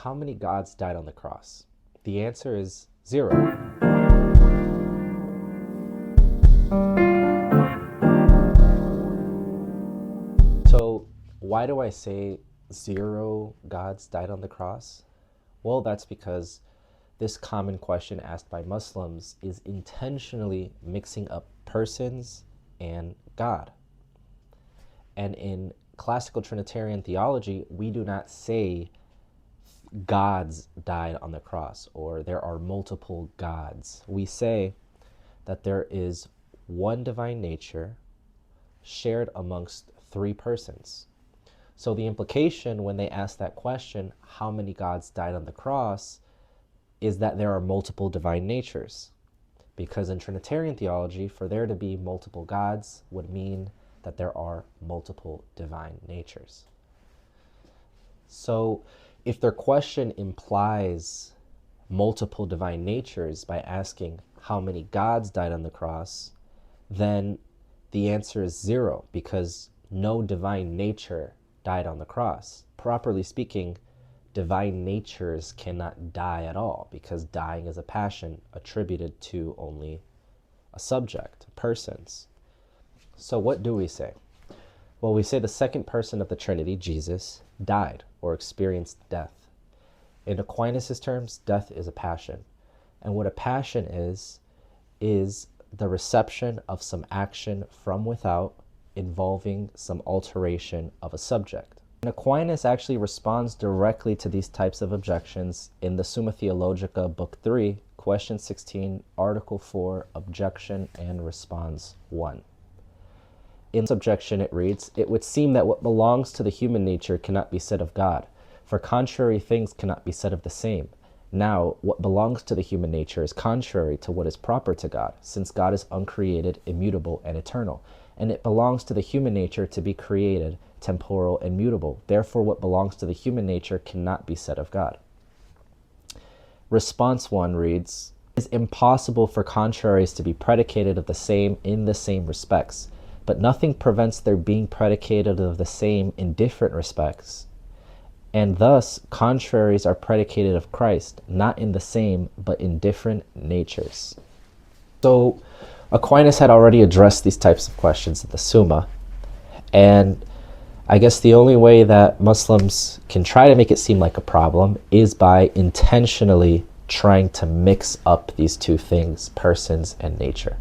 How many gods died on the cross? The answer is 0. So, why do I say 0 gods died on the cross? Well, that's because this common question asked by Muslims is intentionally mixing up persons and God. And in classical Trinitarian theology, we do not say gods died on the cross or there are multiple gods. We say that there is one divine nature shared amongst 3 persons. So the implication when they ask that question, how many gods died on the cross, is that there are multiple divine natures. Because in Trinitarian theology, for there to be multiple gods would mean that there are multiple divine natures. So if their question implies multiple divine natures by asking how many gods died on the cross, then the answer is 0, because no divine nature died on the cross. Properly speaking, divine natures cannot die at all, because dying is a passion attributed to only a subject, persons. So what do we say? Well, we say the second person of the Trinity, Jesus, died or experienced death. In Aquinas' terms, death is a passion. And what a passion is the reception of some action from without involving some alteration of a subject. And Aquinas actually responds directly to these types of objections in the Summa Theologica, Book 3, Question 16, Article 4, Objection and Response 1. In this objection it reads, "It would seem that what belongs to the human nature cannot be said of God, for contrary things cannot be said of the same. Now, what belongs to the human nature is contrary to what is proper to God, since God is uncreated, immutable, and eternal. And it belongs to the human nature to be created, temporal, and mutable. Therefore, what belongs to the human nature cannot be said of God." Response 1 reads, "It is impossible for contraries to be predicated of the same in the same respects, but nothing prevents their being predicated of the same in different respects. And thus, contraries are predicated of Christ, not in the same, but in different natures." So, Aquinas had already addressed these types of questions in the Summa, and I guess the only way that Muslims can try to make it seem like a problem is by intentionally trying to mix up these two things, persons and nature.